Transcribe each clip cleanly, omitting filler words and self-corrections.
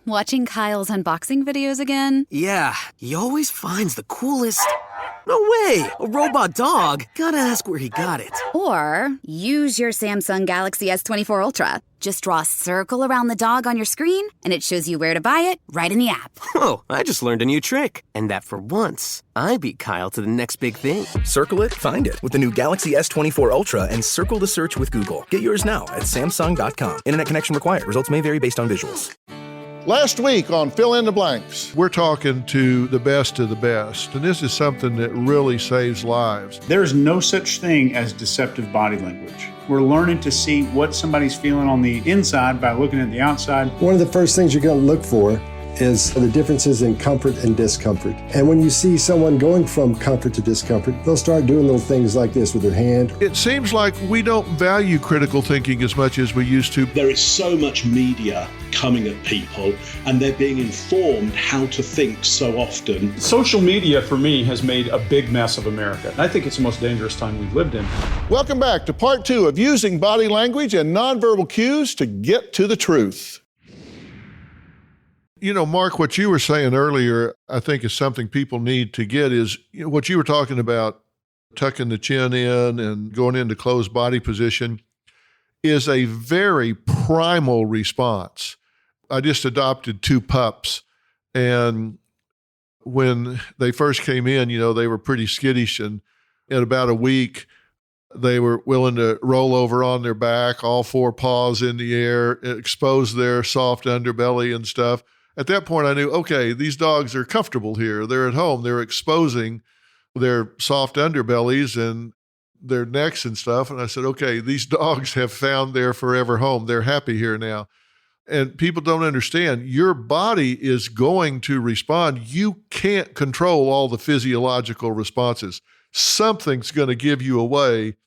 Watching Kyle's unboxing videos again? Yeah, he always finds the coolest... No way! A robot dog? Gotta ask where he got it. Or use your Samsung Galaxy S24 Ultra. Just draw a circle around the dog on your screen, and it shows you where to buy it right in the app. Whoa, I just learned a new trick. And that for once, I beat Kyle to the next big thing. Circle it, find it with the new Galaxy S24 Ultra and circle the search with Google. Get yours now at Samsung.com. Internet connection required. Results may vary based on visuals. Last week on Fill in the Blanks, we're talking to the best of the best, and this is something that really saves lives. There's no such thing as deceptive body language. We're learning to see what somebody's feeling on the inside by looking at the outside. One of the first things you're going to look for is the differences in comfort and discomfort. And when you see someone going from comfort to discomfort, they'll start doing little things like this with their hand. It seems like we don't value critical thinking as much as we used to. There is so much media coming at people, and they're being informed how to think so often. Social media, for me, has made a big mess of America. I think it's the most dangerous time we've lived in. Welcome back to part 2 of using body language and nonverbal cues to get to the truth. You know, Mark, what you were saying earlier, I think is something people need to get is what you were talking about, tucking the chin in and going into closed body position, is a very primal response. I just adopted 2 pups, and when they first came in, you know, they were pretty skittish, and in about a week, they were willing to roll over on their back, all 4 paws in the air, expose their soft underbelly and stuff. At that point, I knew, okay, these dogs are comfortable here. They're at home. They're exposing their soft underbellies and their necks and stuff. And I said, okay, these dogs have found their forever home. They're happy here now. And people don't understand, your body is going to respond. You can't control all the physiological responses. Something's going to give you away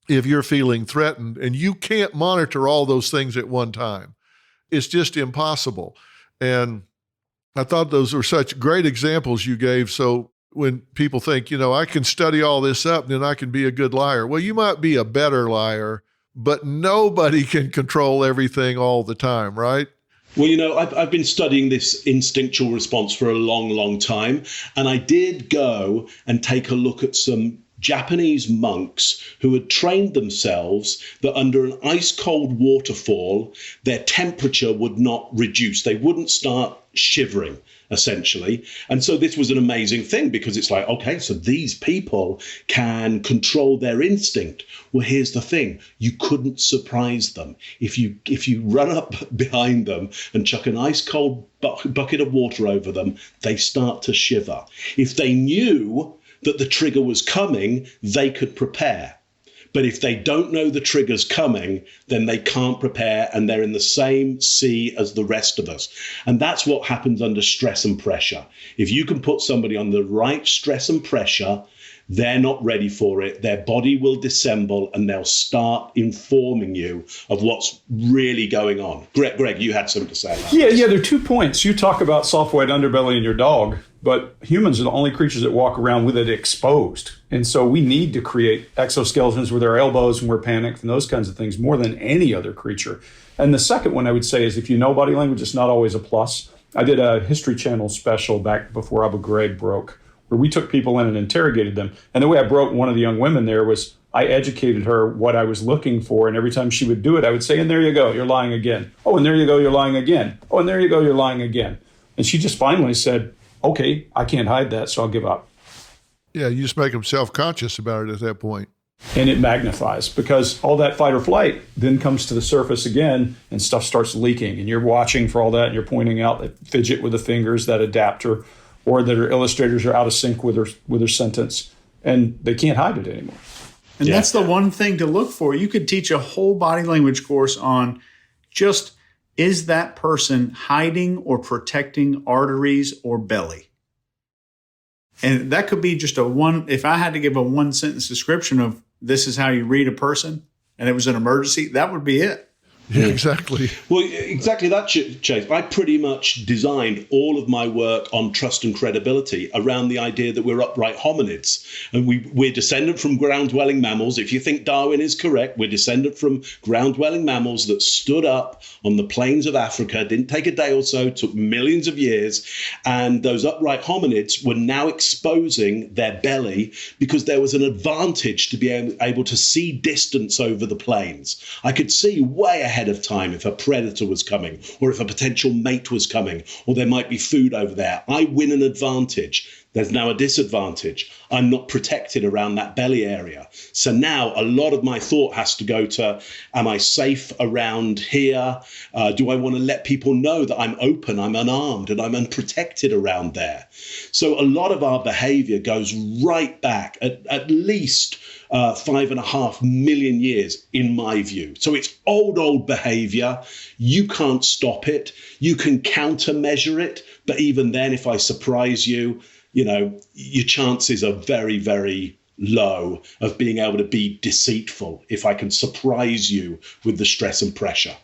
if you're feeling threatened, and you can't monitor all those things at one time. It's just impossible. And I thought those were such great examples you gave. So when people think, you know, I can study all this up and then I can be a good liar. Well, you might be a better liar, but nobody can control everything all the time, right? Well, you know, I've been studying this instinctual response for a long, long time. And I did go and take a look at some Japanese monks who had trained themselves that under an ice cold waterfall, their temperature would not reduce. They wouldn't start shivering, essentially. And so this was an amazing thing because it's like, okay, so these people can control their instinct. Well, here's the thing. You couldn't surprise them. If you run up behind them and chuck an ice cold bucket of water over them, they start to shiver. If they knew that the trigger was coming, they could prepare. But if they don't know the trigger's coming, then they can't prepare, and they're in the same sea as the rest of us. And that's what happens under stress and pressure. If you can put somebody on the right stress and pressure, they're not ready for it. Their body will dissemble and they'll start informing you of what's really going on. Greg, you had something to say about this. Yeah, there are 2 points. You talk about soft white underbelly in your dog, but humans are the only creatures that walk around with it exposed. And so we need to create exoskeletons with our elbows when we're panicked and those kinds of things more than any other creature. And the second one I would say is if you know body language, it's not always a plus. I did a History Channel special back before Abu Ghraib broke, where we took people in and interrogated them. And the way I broke one of the young women there was I educated her what I was looking for. And every time she would do it, I would say, and there you go, you're lying again. Oh, and there you go, you're lying again. Oh, and there you go, you're lying again. And she just finally said, okay, I can't hide that, so I'll give up. Yeah, you just make them self-conscious about it at that point. And it magnifies because all that fight or flight then comes to the surface again and stuff starts leaking. And you're watching for all that and you're pointing out that fidget with the fingers, that adapter, or that our illustrators are out of sync with their sentence, and they can't hide it anymore. And that's the one thing to look for. You could teach a whole body language course on just, is that person hiding or protecting arteries or belly? And that could be just if I had to give a 1-sentence description of this is how you read a person and it was an emergency, that would be it. Yeah, exactly. Well, exactly that, Chase. I pretty much designed all of my work on trust and credibility around the idea that we're upright hominids. And we're descendant from ground-dwelling mammals. If you think Darwin is correct, we're descendant from ground-dwelling mammals that stood up on the plains of Africa. Didn't take a day or so, took millions of years. And those upright hominids were now exposing their belly because there was an advantage to be able to see distance over the plains. I could see way ahead of time if a predator was coming, or if a potential mate was coming, or there might be food over there. I win an advantage. There's now a disadvantage. I'm not protected around that belly area. So now a lot of my thought has to go to, am I safe around here? Do I want to let people know that I'm open, I'm unarmed, and I'm unprotected around there? So a lot of our behavior goes right back at least 5.5 million years, in my view. So it's old behavior. You can't stop it. You can countermeasure it. But even then, if I surprise you, your chances are very, very low of being able to be deceitful if I can surprise you with the stress and pressure.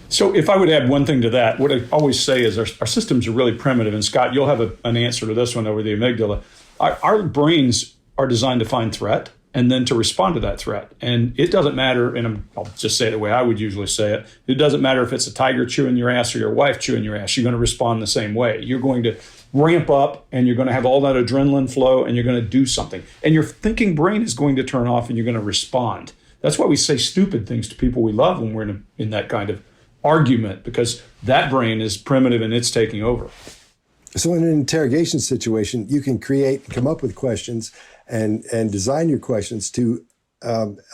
So if I would add one thing to that, what I always say is our systems are really primitive. And Scott, you'll have an answer to this one over the amygdala. Our brains are designed to find threat and then to respond to that threat. And it doesn't matter, and I'll just say it the way I would usually say it, it doesn't matter if it's a tiger chewing your ass or your wife chewing your ass, you're going to respond the same way. You're going to ramp up and you're going to have all that adrenaline flow and you're going to do something. And your thinking brain is going to turn off and you're going to respond. That's why we say stupid things to people we love when we're in that kind of argument, because that brain is primitive and it's taking over. So in an interrogation situation, you can come up with questions and design your questions to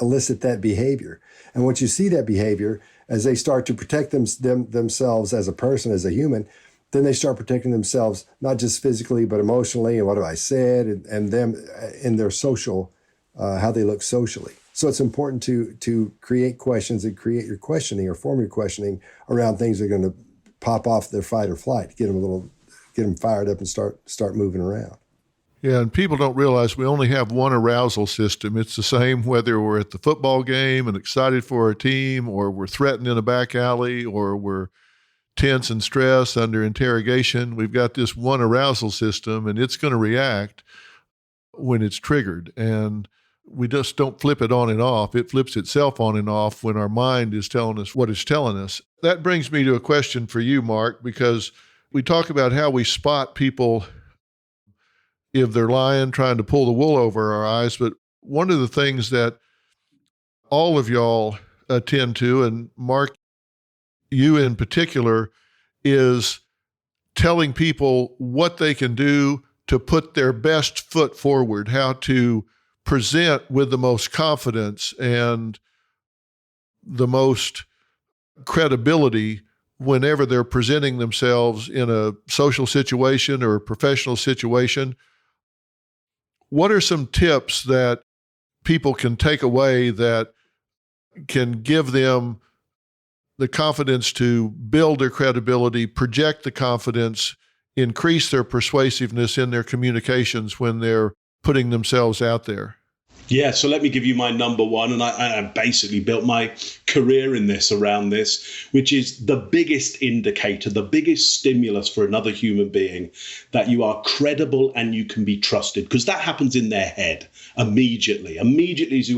elicit that behavior. And once you see that behavior, as they start to protect themselves as a person, as a human, then they start protecting themselves, not just physically, but emotionally, and what have I said, and them in their social, how they look socially. So it's important to create questions and create your questioning or form your questioning around things that are going to pop off their fight or flight, get them fired up and start moving around. Yeah, and people don't realize we only have one arousal system. It's the same whether we're at the football game and excited for our team, or we're threatened in a back alley, or we're tense and stressed under interrogation. We've got this one arousal system, and it's going to react when it's triggered. And we just don't flip it on and off. It flips itself on and off when our mind is telling us what it's telling us. That brings me to a question for you, Mark, because we talk about how we spot people if they're lying, trying to pull the wool over our eyes. But one of the things that all of y'all attend to, and Mark, you in particular, is telling people what they can do to put their best foot forward, how to present with the most confidence and the most credibility whenever they're presenting themselves in a social situation or a professional situation. What are some tips that people can take away that can give them the confidence to build their credibility, project the confidence, increase their persuasiveness in their communications when they're putting themselves out there? Yeah, so let me give you my number one, and I basically built my career in this, around this, which is the biggest indicator, the biggest stimulus for another human being that you are credible and you can be trusted, because that happens in their head immediately as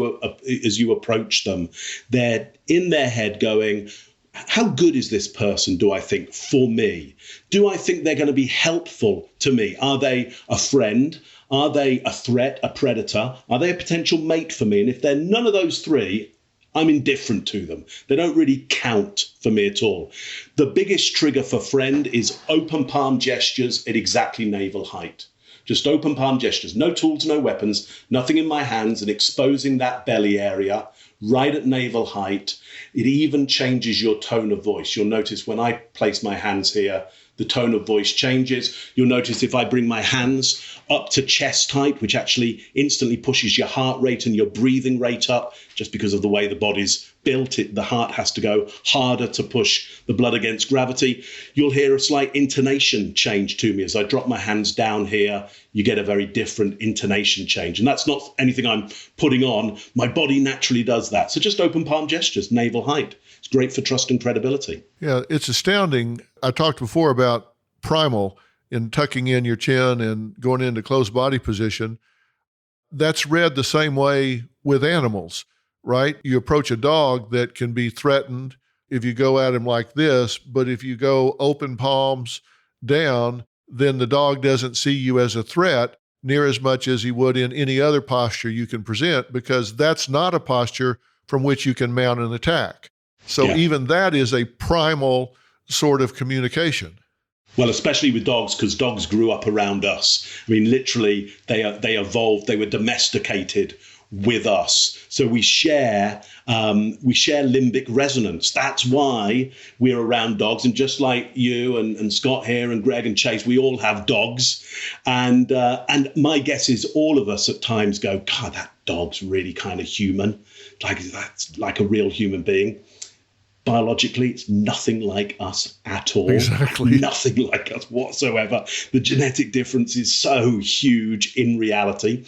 you approach them. They're in their head going, how good is this person, do I think, for me? Do I think they're going to be helpful to me? Are they a friend? Are they a threat, a predator? Are they a potential mate for me? And if they're none of those three, I'm indifferent to them. They don't really count for me at all. The biggest trigger for friend is open palm gestures at exactly navel height. Just open palm gestures, no tools, no weapons, nothing in my hands, and exposing that belly area right at navel height. It even changes your tone of voice. You'll notice when I place my hands here, the tone of voice changes. You'll notice if I bring my hands up to chest height, which actually instantly pushes your heart rate and your breathing rate up, just because of the way the body's built, the heart has to go harder to push the blood against gravity. You'll hear a slight intonation change to me. As I drop my hands down here, you get a very different intonation change. And that's not anything I'm putting on. My body naturally does that. So just open palm gestures, navel height. It's great for trust and credibility. Yeah, it's astounding. I talked before about primal in tucking in your chin and going into closed body position. That's read the same way with animals, right? You approach a dog that can be threatened if you go at him like this, but if you go open palms down, then the dog doesn't see you as a threat near as much as he would in any other posture you can present, because that's not a posture from which you can mount an attack. So even that is a primal sort of communication. Well, especially with dogs, because dogs grew up around us. I mean, literally, they evolved, they were domesticated with us. So we share limbic resonance. That's why we're around dogs. And just like you and Scott here and Greg and Chase, we all have dogs. And my guess is all of us at times go, God, that dog's really kind of human. That's like a real human being. Biologically, it's nothing like us at all. Exactly. Nothing like us whatsoever. The genetic difference is so huge in reality.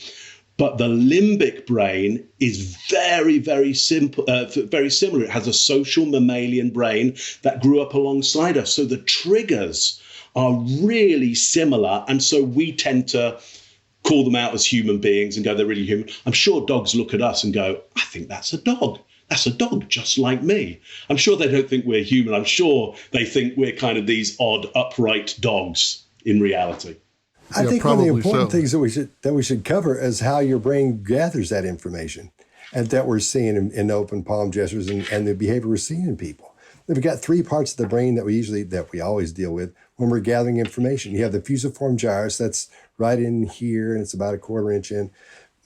But the limbic brain is very, very simple, very similar. It has a social mammalian brain that grew up alongside us. So the triggers are really similar. And so we tend to call them out as human beings and go, they're really human. I'm sure dogs look at us and go, I think that's a dog. That's a dog just like me. I'm sure they don't think we're human. I'm sure they think we're kind of these odd, upright dogs in reality. I think one of the important so. things that we should cover is how your brain gathers that information, and that we're seeing in open palm gestures and the behavior we're seeing in people. We've got three parts of the brain that we always deal with when we're gathering information. You have the fusiform gyrus, that's right in here, and it's about 1/4 inch in.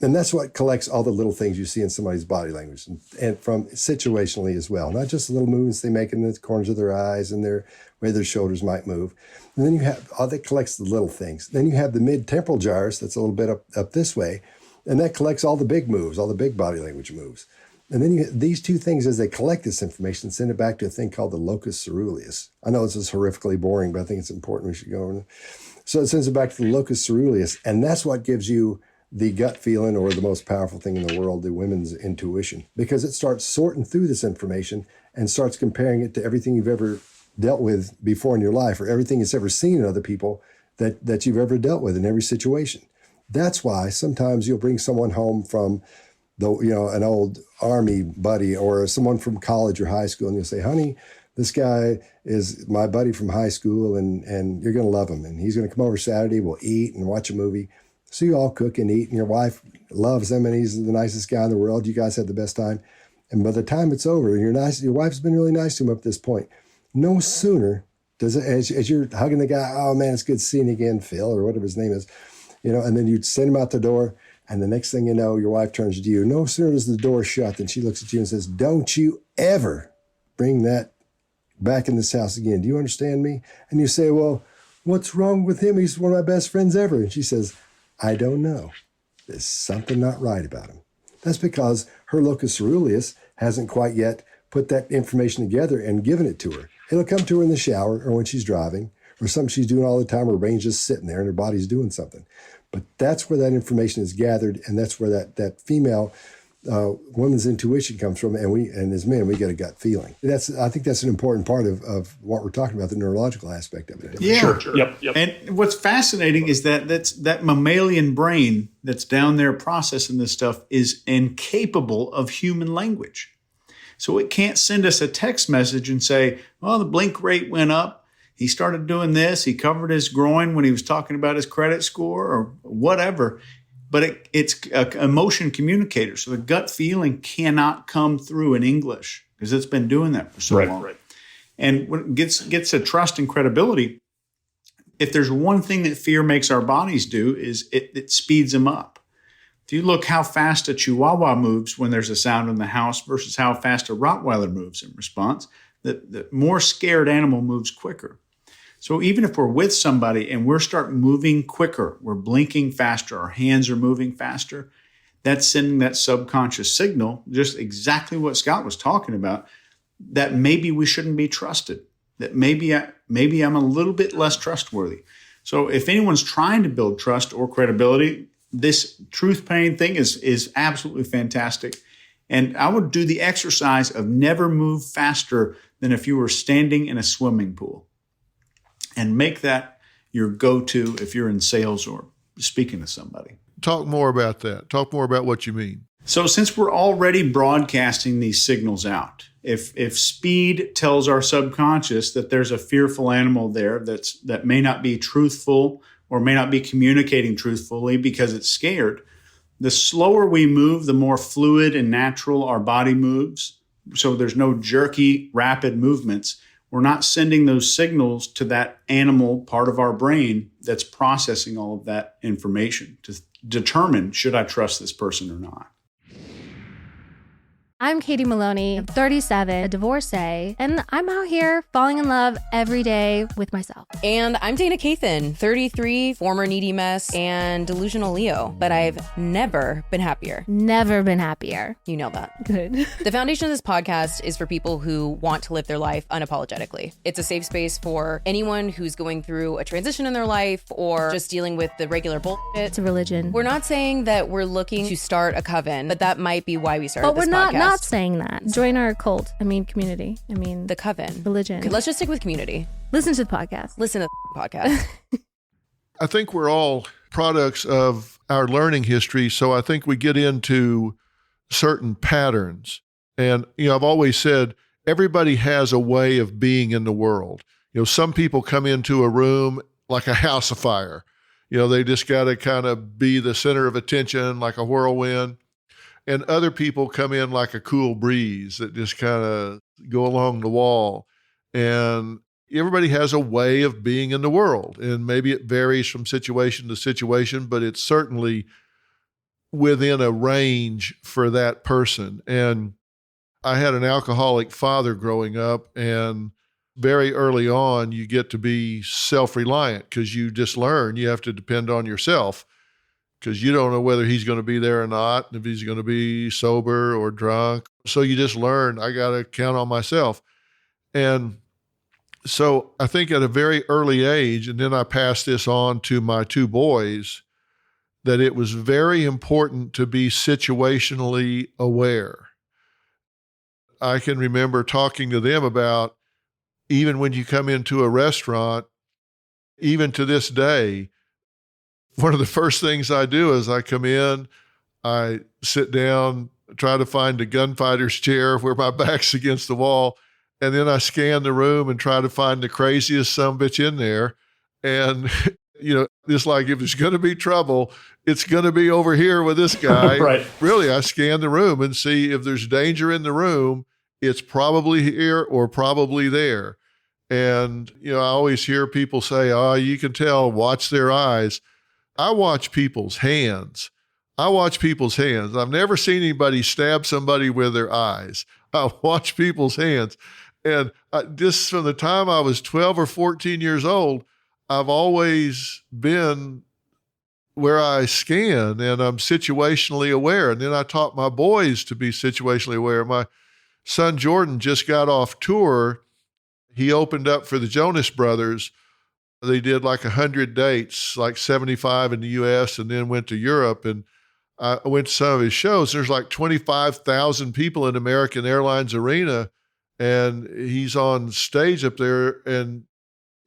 And that's what collects all the little things you see in somebody's body language, and from situationally as well, not just the little movements they make in the corners of their eyes and their way their shoulders might move. And then you have all that collects the little things. Then you have the mid-temporal gyrus that's a little bit up this way, and that collects all the big moves, all the big body language moves. And then these two things, as they collect this information, send it back to a thing called the locus ceruleus. I know this is horrifically boring, but I think it's important. We should go over it. So it sends it back to the locus ceruleus, and that's what gives you the gut feeling, or the most powerful thing in the world, the women's intuition, because it starts sorting through this information and starts comparing it to everything you've ever dealt with before in your life, or everything it's ever seen in other people that you've ever dealt with in every situation. That's why sometimes you'll bring someone home from an old army buddy or someone from college or high school, and you'll say, honey, this guy is my buddy from high school, and you're going to love him. And he's going to come over Saturday, we'll eat and watch a movie. So you all cook and eat, and your wife loves him, and he's the nicest guy in the world. You guys had the best time. And by the time it's over, your wife's been really nice to him up to this point. No sooner does it, as you're hugging the guy, oh man, it's good seeing you again, Phil, or whatever his name is, and then you send him out the door, and the next thing you know, your wife turns to you. No sooner does the door shut than she looks at you and says, don't you ever bring that back in this house again. Do you understand me? And you say, well, what's wrong with him? He's one of my best friends ever. And she says, I don't know. There's something not right about him. That's because her locus ceruleus hasn't quite yet put that information together and given it to her. It'll come to her in the shower or when she's driving or something she's doing all the time. Her brain's just sitting there and her body's doing something. But that's where that information is gathered, and that's where that female woman's intuition comes from. And as men, we get a gut feeling. I think that's an important part of what we're talking about, the neurological aspect of it. Yeah. Sure. Yep. And what's fascinating is that mammalian brain that's down there processing this stuff is incapable of human language. So it can't send us a text message and say, well, the blink rate went up. He started doing this. He covered his groin when he was talking about his credit score or whatever. But it's an emotion communicator. So the gut feeling cannot come through in English because it's been doing that for so long. Right. And when it gets to trust and credibility, if there's one thing that fear makes our bodies do is it speeds them up. If you look how fast a Chihuahua moves when there's a sound in the house versus how fast a Rottweiler moves in response, the more scared animal moves quicker. So even if we're with somebody and we're start moving quicker, we're blinking faster, our hands are moving faster, that's sending that subconscious signal, just exactly what Scott was talking about, that maybe we shouldn't be trusted, that maybe I'm a little bit less trustworthy. So if anyone's trying to build trust or credibility, this truth pain thing is absolutely fantastic. And I would do the exercise of never move faster than if you were standing in a swimming pool, and make that your go-to if you're in sales or speaking to somebody. Talk more about that. Talk more about what you mean. So since we're already broadcasting these signals out, if speed tells our subconscious that there's a fearful animal there that may not be truthful or may not be communicating truthfully because it's scared, the slower we move, the more fluid and natural our body moves. So there's no jerky, rapid movements. We're not sending those signals to that animal part of our brain that's processing all of that information to determine, should I trust this person or not? I'm Katie Maloney, I'm 37, a divorcee, and I'm out here falling in love every day with myself. And I'm Dana Cathan, 33, former needy mess, and delusional Leo, but I've never been happier. Never been happier. You know that. Good. The foundation of this podcast is for people who want to live their life unapologetically. It's a safe space for anyone who's going through a transition in their life or just dealing with the regular bullshit. It's a religion. We're not saying that we're looking to start a coven, but that might be why we started this podcast. But we're not saying that. Join our cult. Community. The coven. Religion. Okay, let's just stick with community. Listen to the podcast. Listen to the podcast. I think we're all products of our learning history, so I think we get into certain patterns. And, I've always said everybody has a way of being in the world. Some people come into a room like a house afire. They just got to kind of be the center of attention like a whirlwind. And other people come in like a cool breeze that just kind of go along the wall. And everybody has a way of being in the world. And maybe it varies from situation to situation, but it's certainly within a range for that person. And I had an alcoholic father growing up, and very early on, you get to be self-reliant because you just learn you have to depend on yourself, because you don't know whether he's going to be there or not, and if he's going to be sober or drunk. So you just learn, I got to count on myself. And so I think at a very early age, and then I passed this on to my two boys, that it was very important to be situationally aware. I can remember talking to them about, even when you come into a restaurant, even to this day, one of the first things I do is I come in, I sit down, try to find a gunfighter's chair where my back's against the wall, and then I scan the room and try to find the craziest sumbitch in there. And, it's like, if there's going to be trouble, it's going to be over here with this guy. Right. Really, I scan the room and see if there's danger in the room, it's probably here or probably there. And, I always hear people say, you can tell, watch their eyes. I watch people's hands. I've never seen anybody stab somebody with their eyes. I watch people's hands. And just from the time I was 12 or 14 years old, I've always been where I scan and I'm situationally aware. And then I taught my boys to be situationally aware. My son Jordan just got off tour. He opened up for the Jonas Brothers. They did like 100 dates, like 75 in the U.S., and then went to Europe. And I went to some of his shows. There's like 25,000 people in American Airlines Arena, and he's on stage up there, and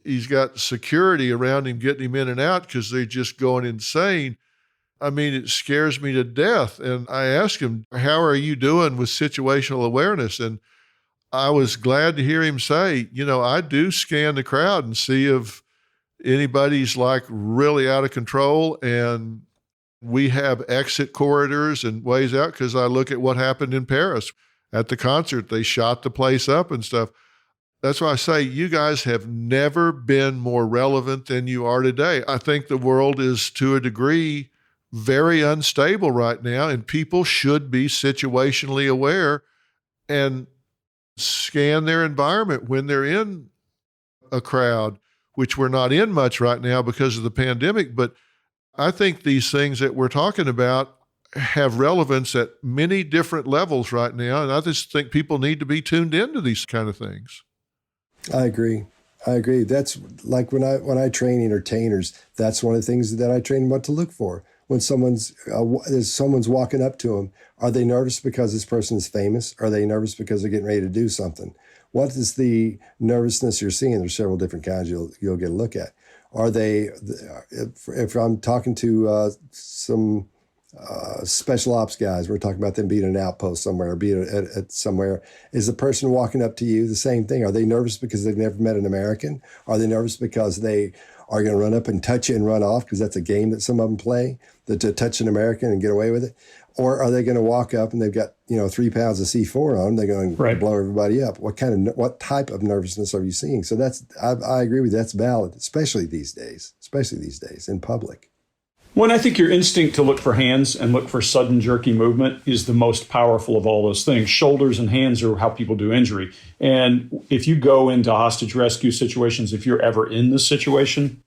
he's got security around him getting him in and out because they're just going insane. It scares me to death. And I asked him, how are you doing with situational awareness? And I was glad to hear him say, I do scan the crowd and see if anybody's like really out of control, and we have exit corridors and ways out, because I look at what happened in Paris at the concert. They shot the place up and stuff. That's why I say you guys have never been more relevant than you are today. I think the world is, to a degree, very unstable right now, and people should be situationally aware and scan their environment when they're in a crowd, which we're not in much right now because of the pandemic. But I think these things that we're talking about have relevance at many different levels right now. And I just think people need to be tuned into these kind of things. I agree. That's like when I train entertainers, that's one of the things that I train them what to look for. when there's someone's walking up to them? Are they nervous because this person is famous? Are they nervous because they're getting ready to do something? What is the nervousness you're seeing? There's several different kinds you'll get a look at. Are they, if I'm talking to some special ops guys, we're talking about them being at an outpost somewhere, or being at somewhere, is the person walking up to you the same thing? Are they nervous because they've never met an American? Are they nervous because they are going to run up and touch you and run off, because that's a game that some of them play, that to touch an American and get away with it? Or are they going to walk up and they've got 3 pounds of C4 on them? They're going to blow everybody up. What type of nervousness are you seeing? So I agree with you. That's valid, especially these days in public. Well, I think your instinct to look for hands and look for sudden jerky movement is the most powerful of all those things. Shoulders and hands are how people do injury. And if you go into hostage rescue situations, if you're ever in this situation,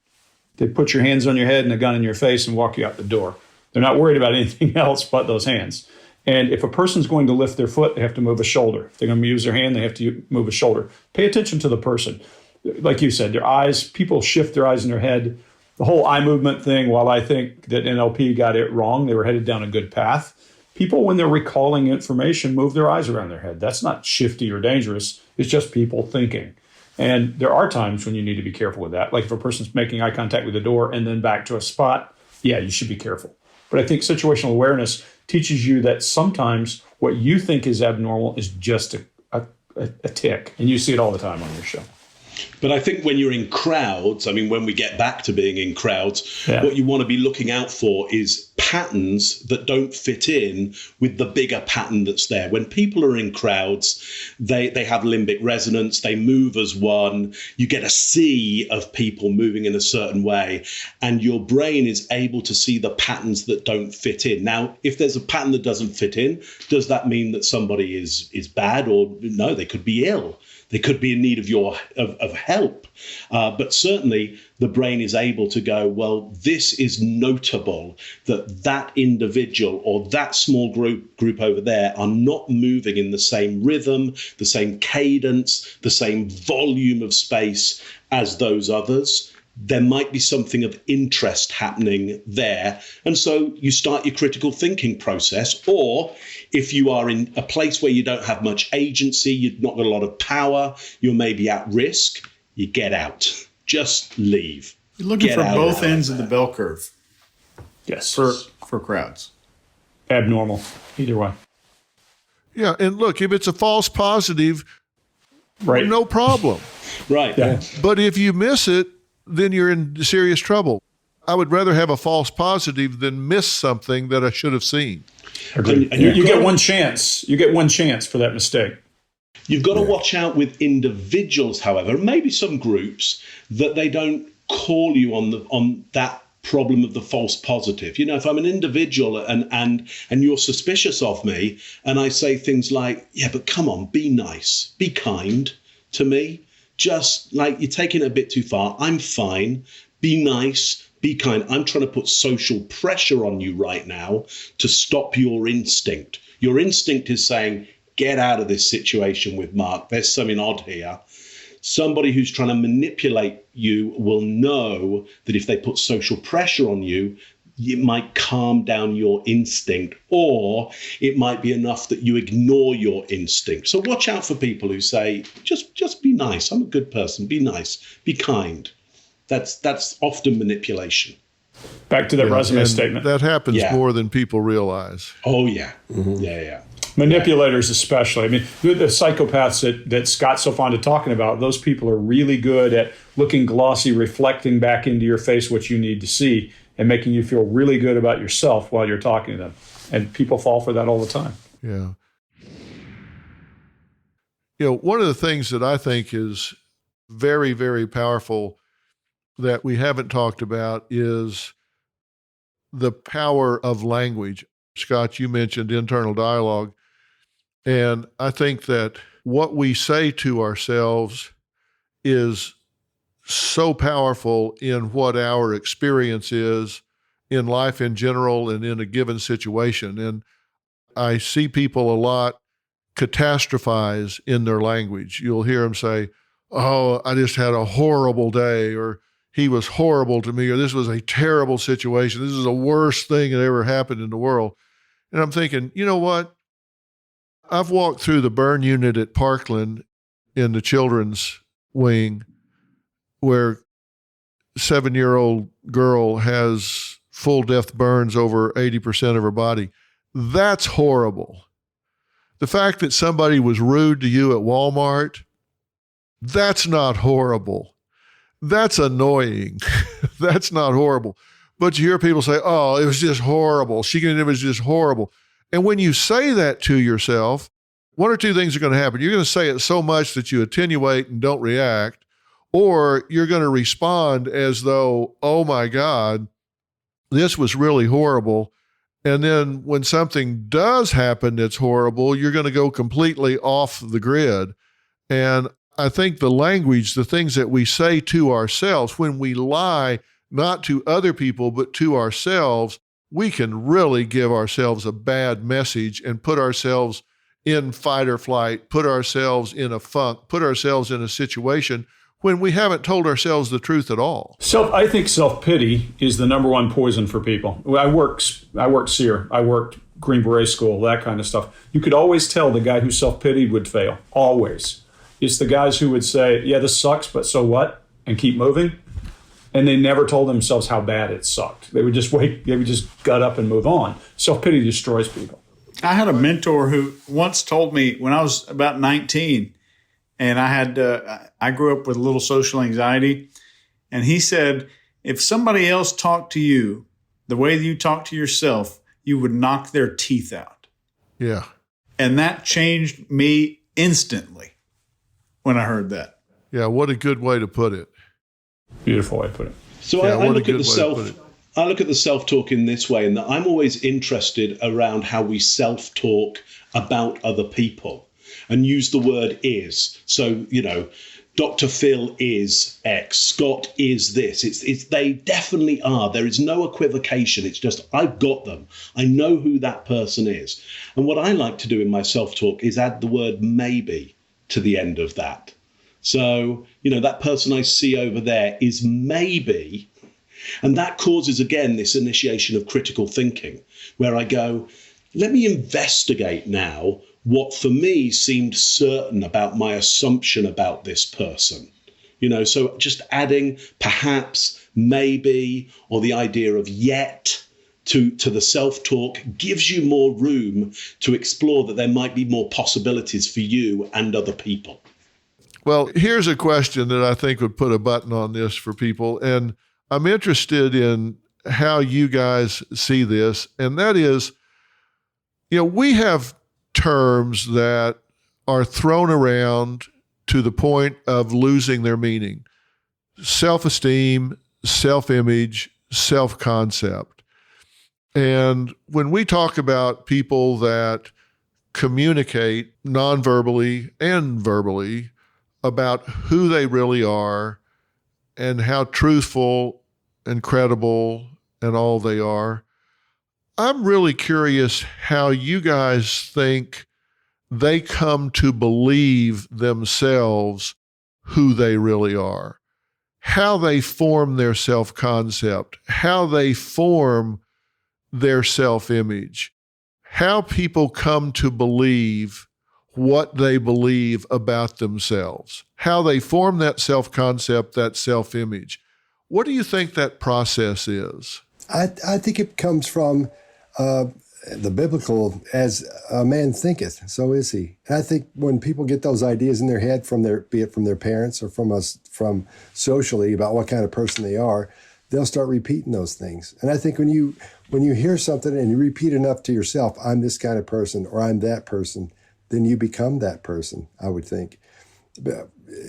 they put your hands on your head and a gun in your face and walk you out the door. They're not worried about anything else but those hands. And if a person's going to lift their foot, they have to move a shoulder. If they're going to use their hand, they have to move a shoulder. Pay attention to the person. Like you said, their eyes, people shift their eyes in their head. The whole eye movement thing, while I think that NLP got it wrong, they were headed down a good path. People, when they're recalling information, move their eyes around their head. That's not shifty or dangerous. It's just people thinking. And there are times when you need to be careful with that. Like if a person's making eye contact with the door and then back to a spot, yeah, you should be careful. But I think situational awareness teaches you that sometimes what you think is abnormal is just a tick. And you see it all the time on your show. But I think when you're in crowds, I mean, when we get back to being in crowds, what you want to be looking out for is patterns that don't fit in with the bigger pattern that's there. When people are in crowds, they have limbic resonance, they move as one, you get a sea of people moving in a certain way, and your brain is able to see the patterns that don't fit in. Now, if there's a pattern that doesn't fit in, does that mean that somebody is bad? Or no, they could be ill. They could be in need of help. But certainly the brain is able to go, well, this is notable that individual or that small group over there are not moving in the same rhythm, the same cadence, the same volume of space as those others. There might be something of interest happening there. And so you start your critical thinking process. Or if you are in a place where you don't have much agency, you've not got a lot of power, you're maybe at risk, you get out. Just leave. You're looking for both ends of the bell curve. Yes. For crowds. Abnormal. Either way. Yeah. And look, if it's a false positive, no problem. Right. Yeah. But if you miss it, then you're in serious trouble. I would rather have a false positive than miss something that I should have seen. And you get one chance. You get one chance for that mistake. You've got to watch out with individuals, however, and maybe some groups, that they don't call you on that problem of the false positive. If I'm an individual and you're suspicious of me, and I say things like, yeah, but come on, be nice, be kind to me. Just like, you're taking it a bit too far. I'm fine. Be nice. Be kind. I'm trying to put social pressure on you right now to stop your instinct. Your instinct is saying, get out of this situation with Mark. There's something odd here. Somebody who's trying to manipulate you will know that if they put social pressure on you, it might calm down your instinct, or it might be enough that you ignore your instinct. So watch out for people who say, just be nice. I'm a good person. Be nice. Be kind. That's often manipulation. Back to that resume statement. That happens more than people realize. Oh, yeah. Mm-hmm. Yeah. Manipulators especially. I mean, the psychopaths that Scott's so fond of talking about, those people are really good at looking glossy, reflecting back into your face what you need to see, and making you feel really good about yourself while you're talking to them. And people fall for that all the time. Yeah. One of the things that I think is very, very powerful that we haven't talked about is the power of language. Scott, you mentioned internal dialogue. And I think that what we say to ourselves is so powerful in what our experience is in life in general and in a given situation. And I see people a lot catastrophize in their language. You'll hear them say, oh, I just had a horrible day, or, he was horrible to me, or this was a terrible situation. This is the worst thing that ever happened in the world. And I'm thinking, you know what? I've walked through the burn unit at Parkland in the children's wing where 7-year-old girl has full depth burns over 80% of her body. That's horrible. The fact that somebody was rude to you at Walmart, that's not horrible. That's annoying. That's not horrible. But you hear people say, oh, it was just horrible. It was just horrible. And when you say that to yourself, one or two things are going to happen. You're going to say it so much that you attenuate and don't react, or you're going to respond as though, oh my God, this was really horrible. And then when something does happen that's horrible, you're going to go completely off the grid. And I think the language, the things that we say to ourselves, when we lie, not to other people, but to ourselves, we can really give ourselves a bad message and put ourselves in fight or flight, put ourselves in a funk, put ourselves in a situation when we haven't told ourselves the truth at all. I think self-pity is the number one poison for people. I worked SEER, I worked Green Beret School, that kind of stuff. You could always tell the guy who self-pitied would fail, always. It's the guys who would say, yeah, this sucks, but so what? And keep moving. And they never told themselves how bad it sucked. They would just gut up and move on. Self-pity destroys people. I had a mentor who once told me when I was about 19, and I grew up with a little social anxiety, and he said, if somebody else talked to you the way that you talk to yourself, you would knock their teeth out. Yeah. And that changed me instantly when I heard that. Yeah, what a good way to put it. Beautiful way to put it. So yeah, I look at the self-talk in this way, and that I'm always interested around how we self-talk about other people and use the word is. So, Dr. Phil is X, Scott is this. It's they definitely are. There is no equivocation. It's just, I've got them. I know who that person is. And what I like to do in my self-talk is add the word maybe to the end of that. So, that person I see over there is maybe, and that causes, again, this initiation of critical thinking, where I go, let me investigate now what for me seemed certain about my assumption about this person. So just adding perhaps, maybe, or the idea of yet to the self-talk gives you more room to explore that there might be more possibilities for you and other people. Well, here's a question that I think would put a button on this for people. And I'm interested in how you guys see this. And that is, we have terms that are thrown around to the point of losing their meaning. Self-esteem, self-image, self-concept. And when we talk about people that communicate non-verbally and verbally about who they really are and how truthful and credible and all they are, I'm really curious how you guys think they come to believe themselves who they really are, how they form their self-concept, how they form their self-image, how people come to believe what they believe about themselves, how they form that self-concept, that self-image. What do you think that process is? I think it comes from the biblical, as a man thinketh, so is he. And I think when people get those ideas in their head be it from their parents or from socially about what kind of person they are, they'll start repeating those things. And I think when you hear something and you repeat enough to yourself, I'm this kind of person or I'm that person, then you become that person, I would think.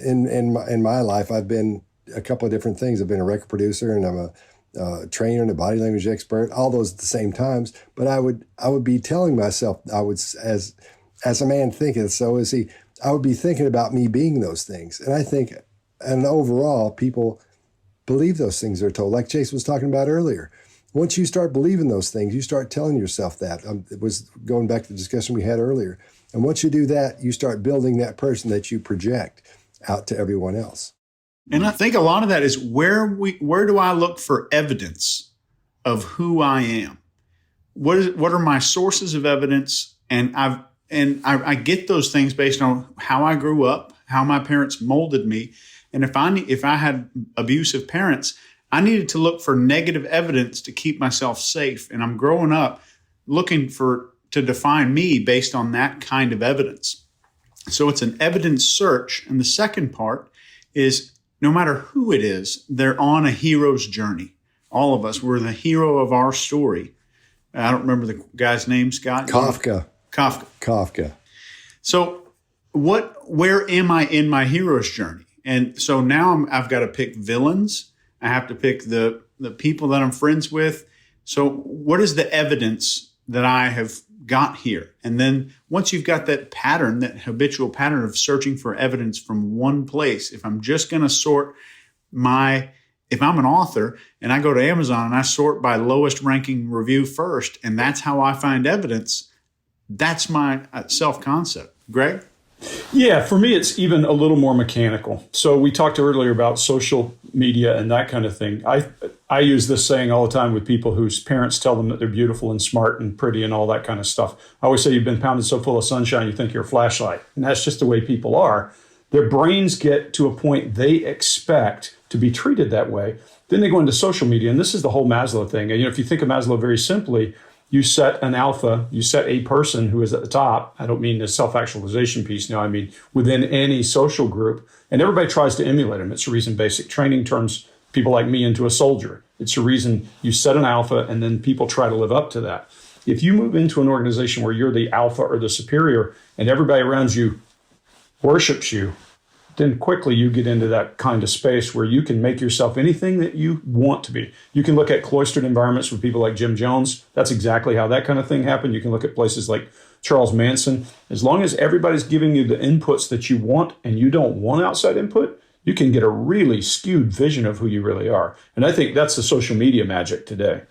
In my life, I've been a couple of different things. I've been a record producer, and I'm a trainer and a body language expert, all those at the same times. But I would be telling myself, as a man thinketh, so is he. I would be thinking about me being those things. And I think, and overall, people believe those things they're told. Like Chase was talking about earlier. Once you start believing those things, you start telling yourself that. It was going back to the discussion we had earlier. And once you do that, you start building that person that you project out to everyone else. And I think a lot of that is where do I look for evidence of who I am? What are my sources of evidence? And I get those things based on how I grew up, how my parents molded me. And if I had abusive parents, I needed to look for negative evidence to keep myself safe. And I'm growing up looking to define me based on that kind of evidence. So it's an evidence search. And the second part is no matter who it is, they're on a hero's journey. All of us, we're the hero of our story. I don't remember the guy's name, Scott. Kafka. So where am I in my hero's journey? And so now I've got to pick villains. I have to pick the people that I'm friends with. So what is the evidence that I have got here? And then once you've got that pattern, that habitual pattern of searching for evidence from one place, if I'm just going to sort if I'm an author and I go to Amazon and I sort by lowest ranking review first, and that's how I find evidence, that's my self-concept. Greg? Yeah, for me, it's even a little more mechanical. So we talked earlier about social media and that kind of thing. I use this saying all the time with people whose parents tell them that they're beautiful and smart and pretty and all that kind of stuff. I always say you've been pounded so full of sunshine you think you're a flashlight. And that's just the way people are. Their brains get to a point they expect to be treated that way. Then they go into social media. And this is the whole Maslow thing. And if you think of Maslow very simply, you set an alpha, you set a person who is at the top. I don't mean the self-actualization piece now. I mean within any social group. And everybody tries to emulate him. It's the reason basic training turns people like me into a soldier. It's the reason you set an alpha and then people try to live up to that. If you move into an organization where you're the alpha or the superior and everybody around you worships you, then quickly you get into that kind of space where you can make yourself anything that you want to be. You can look at cloistered environments with people like Jim Jones. That's exactly how that kind of thing happened. You can look at places like Charles Manson. As long as everybody's giving you the inputs that you want and you don't want outside input, you can get a really skewed vision of who you really are. And I think that's the social media magic today.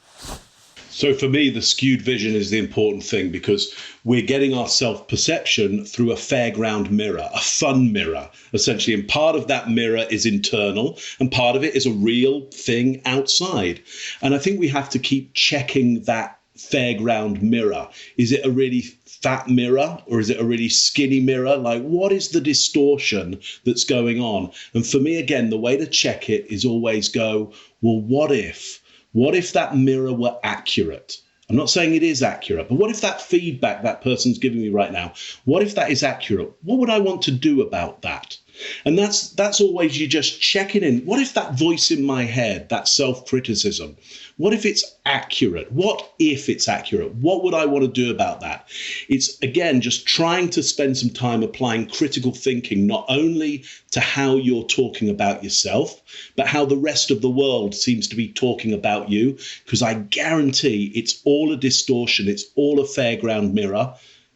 So for me, the skewed vision is the important thing because we're getting our self-perception through a fairground mirror, a fun mirror, essentially. And part of that mirror is internal and part of it is a real thing outside. And I think we have to keep checking that fairground mirror. Is it a really fat mirror or is it a really skinny mirror? Like, what is the distortion that's going on? And for me, again, the way to check it is always go, well, what if? What if that mirror were accurate? I'm not saying it is accurate, but what if that feedback that person's giving me right now, what if that is accurate? What would I want to do about that? And that's always you just checking in. What if that voice in my head, that self-criticism, what if it's accurate? What if it's accurate? What would I want to do about that? It's, again, just trying to spend some time applying critical thinking, not only to how you're talking about yourself, but how the rest of the world seems to be talking about you. Because I guarantee it's all a distortion. It's all a fairground mirror,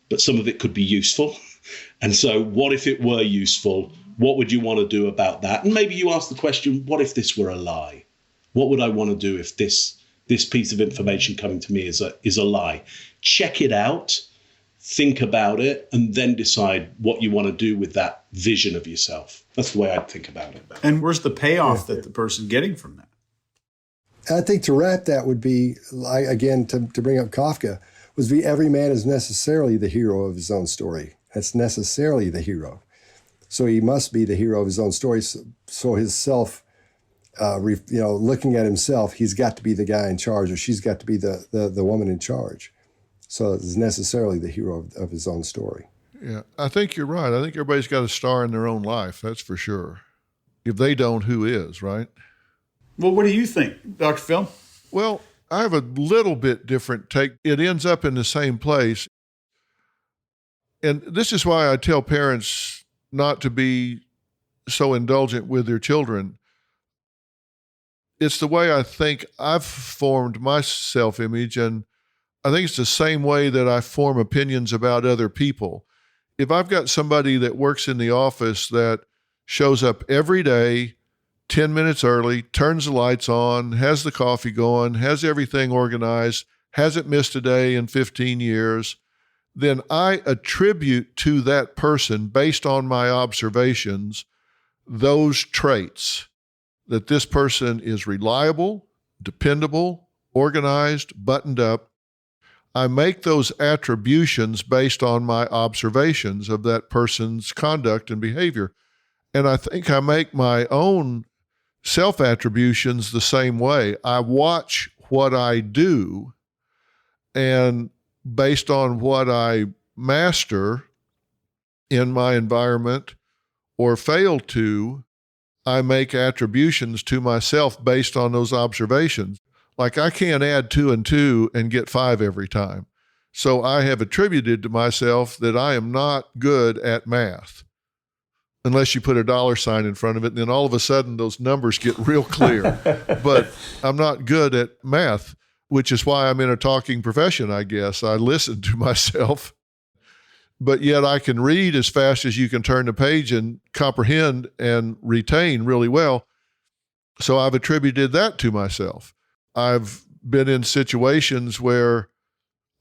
but some of it could be useful. And so what if it were useful? What would you want to do about that? And maybe you ask the question, what if this were a lie? What would I want to do if this piece of information coming to me is a lie? Check it out, think about it, and then decide what you want to do with that vision of yourself. That's the way I'd think about it. And where's the payoff that the person's getting from that? I think to wrap that would be, again, to bring up Kafka, would be every man is necessarily the hero of his own story. That's necessarily the hero. So he must be the hero of his own story. So his self, looking at himself, he's got to be the guy in charge, or she's got to be the woman in charge. So it's necessarily the hero of his own story. Yeah, I think you're right. I think everybody's got a star in their own life. That's for sure. If they don't, who is, right? Well, what do you think, Dr. Phil? Well, I have a little bit different take. It ends up in the same place. And this is why I tell parents not to be so indulgent with their children. It's the way I think I've formed my self-image, and I think it's the same way that I form opinions about other people. If I've got somebody that works in the office that shows up every day, 10 minutes early, turns the lights on, has the coffee going, has everything organized, hasn't missed a day in 15 years, then I attribute to that person, based on my observations, those traits. that this person is reliable, dependable, organized, buttoned up, I make those attributions based on my observations of that person's conduct and behavior. And I think I make my own self-attributions the same way. I watch what I do, and based on what I master in my environment or fail to, I make attributions to myself based on those observations. Like I can't add 2 and 2 and get 5 every time. So I have attributed to myself that I am not good at math. Unless you put a dollar sign in front of it, and then all of a sudden those numbers get real clear. But I'm not good at math, which is why I'm in a talking profession, I guess. I listen to myself, but yet I can read as fast as you can turn the page and comprehend and retain really well. So I've attributed that to myself. I've been in situations where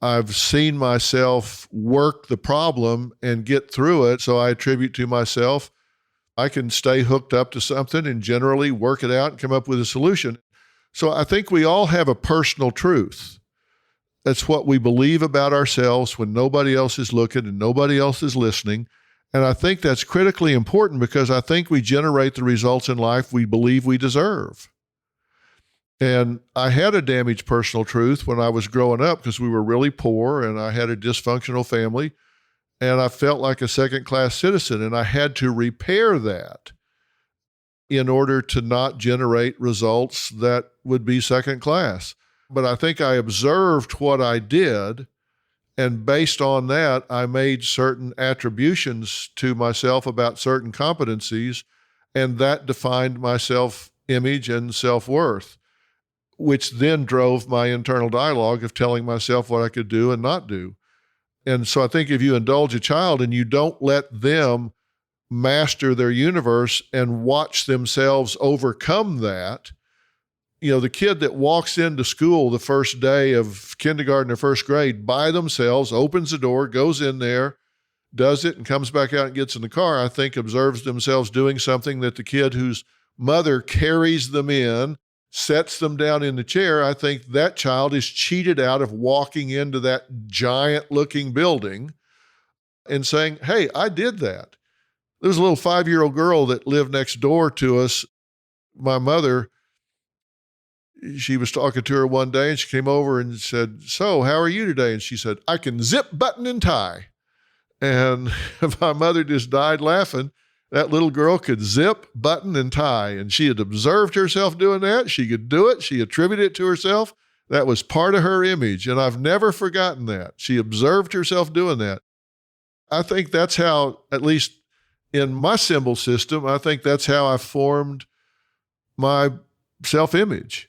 I've seen myself work the problem and get through it. So I attribute to myself, I can stay hooked up to something and generally work it out and come up with a solution. So I think we all have a personal truth. That's what we believe about ourselves when nobody else is looking and nobody else is listening. And I think that's critically important because I think we generate the results in life we believe we deserve. And I had a damaged personal truth when I was growing up because we were really poor and I had a dysfunctional family and I felt like a second-class citizen, and I had to repair that in order to not generate results that would be second class. But I think I observed what I did, and based on that, I made certain attributions to myself about certain competencies, and that defined my self-image and self-worth, which then drove my internal dialogue of telling myself what I could do and not do. And so I think if you indulge a child and you don't let them master their universe and watch themselves overcome that, you know, the kid that walks into school the first day of kindergarten or first grade by themselves, opens the door, goes in there, does it, and comes back out and gets in the car, I think observes themselves doing something that the kid whose mother carries them in, sets them down in the chair, I think that child is cheated out of walking into that giant-looking building and saying, hey, I did that. There was a little 5-year-old girl that lived next door to us. My mother, she was talking to her one day, and she came over and said, so how are you today? And she said, I can zip, button, and tie. And my mother just died laughing. That little girl could zip, button, and tie, and she had observed herself doing that. She could do it. She attributed it to herself. That was part of her image, and I've never forgotten that. She observed herself doing that. I think that's how, at least in my symbol system, I think that's how I formed my self-image.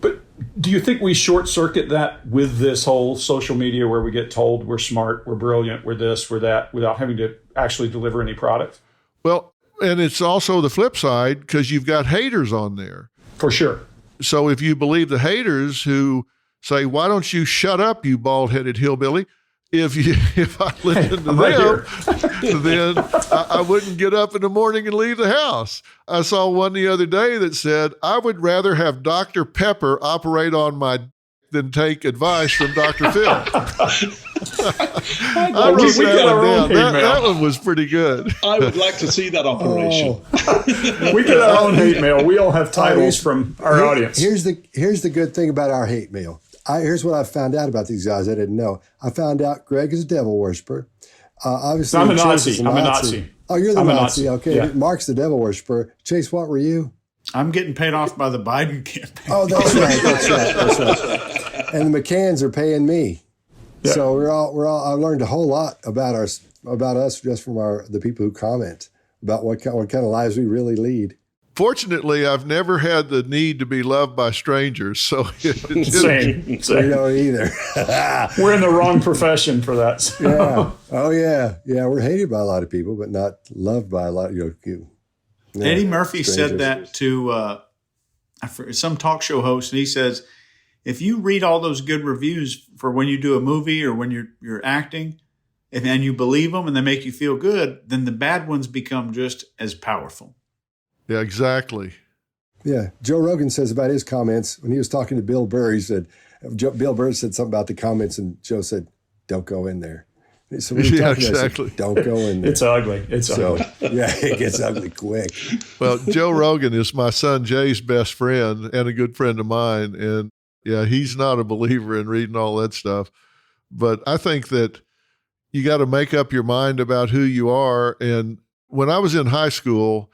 But do you think we short-circuit that with this whole social media where we get told we're smart, we're brilliant, we're this, we're that, without having to actually deliver any product? Well, and it's also the flip side because you've got haters on there. For sure. So if you believe the haters who say, why don't you shut up, you bald-headed hillbilly? If I listened to them, then I wouldn't get up in the morning and leave the house. I saw one the other day that said, I would rather have Dr. Pepper operate on my than take advice from Dr. Phil. I wrote that one was pretty good. I would like to see that operation. We get our own hate mail. We all have titles from our audience. Here's the good thing about our hate mail. Here's what I found out about these guys I didn't know. I found out Greg is a devil worshiper. Obviously, I'm a Chase Nazi. is I'm a Nazi. Oh, you're the Nazi. Okay. Yeah. Mark's the devil worshiper. Chase, what were you? I'm getting paid off by the Biden campaign. Oh, that's right. That's right. And the McCanns are paying me. Yeah. So we're all. I learned a whole lot about us just from the people who comment about what kind of lives we really lead. Fortunately, I've never had the need to be loved by strangers, so Same. We don't either. We're in the wrong profession for that. So. Yeah. Oh yeah. Yeah. We're hated by a lot of people, but not loved by a lot. Eddie Murphy said that to some talk show host, and he says, if you read all those good reviews for when you do a movie or when you're acting, and you believe them and they make you feel good, then the bad ones become just as powerful. Yeah, exactly. Yeah. Joe Rogan says about his comments, when he was talking to Bill Burr, Bill Burr said something about the comments, and Joe said, "Don't go in there." So when Yeah, exactly. exactly. Don't go in there. It's ugly. It's ugly. Yeah, it gets ugly quick. Well, Joe Rogan is my son Jay's best friend and a good friend of mine. And yeah, he's not a believer in reading all that stuff. But I think that you got to make up your mind about who you are. And when I was in high school,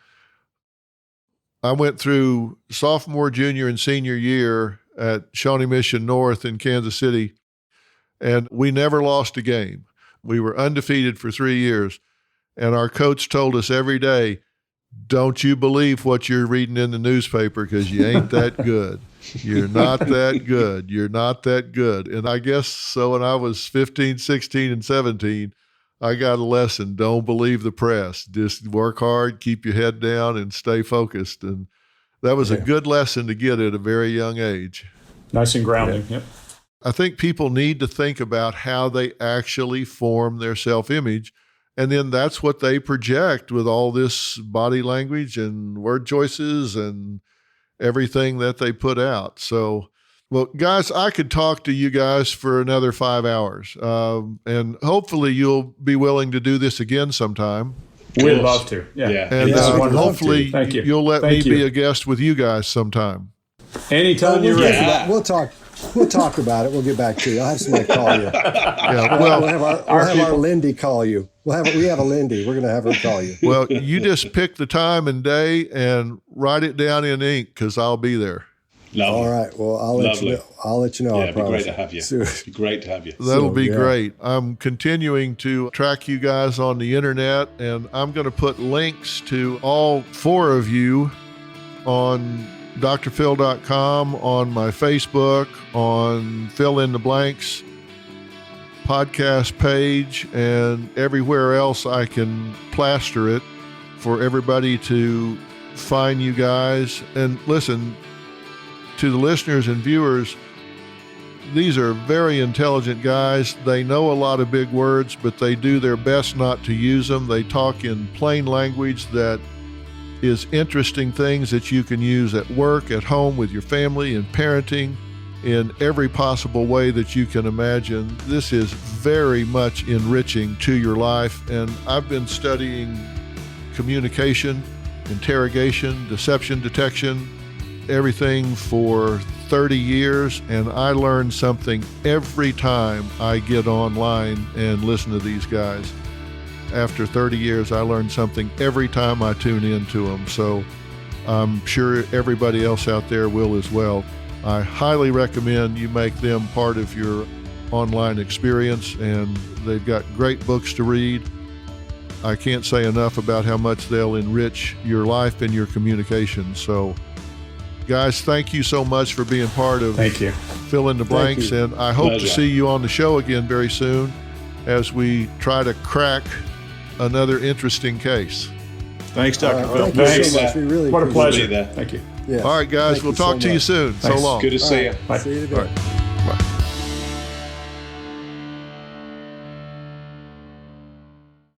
I went through sophomore, junior, and senior year at Shawnee Mission North in Kansas City, and we never lost a game. We were undefeated for 3 years, and our coach told us every day, don't you believe what you're reading in the newspaper because you ain't that good. You're not that good. You're not that good. And I guess so when I was 15, 16, and 17, I got a lesson. Don't believe the press. Just work hard, keep your head down, and stay focused. And that was a good lesson to get at a very young age. Nice and grounding. Yep. I think people need to think about how they actually form their self-image, and then that's what they project with all this body language and word choices and everything that they put out. So, well, guys, I could talk to you guys for another 5 hours, and hopefully you'll be willing to do this again sometime. We'd love to. Yeah. And hopefully Thank you. you'll let me be a guest with you guys sometime. Anytime you're ready. We'll talk about it. We'll get back to you. I'll have somebody call you. Yeah, we'll have our Lindy call you. We have a Lindy. We're going to have her call you. Well, you just pick the time and day and write it down in ink because I'll be there. Lovely. All right. Well, I'll let you know. I'll let you know. Yeah, I it'd be promise. great to have you. So, It'd be great to have you. That'll be great. I'm continuing to track you guys on the internet, and I'm going to put links to all 4 of you on drphil.com, on my Facebook, on Fill in the Blanks podcast page, and everywhere else I can plaster it for everybody to find you guys. And listen, to the listeners and viewers, these are very intelligent guys. They know a lot of big words, but they do their best not to use them. They talk in plain language that is interesting things that you can use at work, at home, with your family, and parenting in every possible way that you can imagine. This is very much enriching to your life. And I've been studying communication, interrogation, deception detection, everything for 30 years, and I learn something every time I get online and listen to these guys. After 30 years, I learn something every time I tune into them. So I'm sure everybody else out there will as well. I highly recommend you make them part of your online experience, and they've got great books to read. I can't say enough about how much they'll enrich your life and your communication. So guys, thank you so much for being part of Fill in the Blanks, and I hope to see you on the show again very soon as we try to crack another interesting case. Thanks, Dr. Phil. Thank you so much. We really What a appreciate pleasure. Thank you. Yeah. All right, guys, we'll talk to you soon. So long. Good to see you. Bye. See you today. All right. Bye.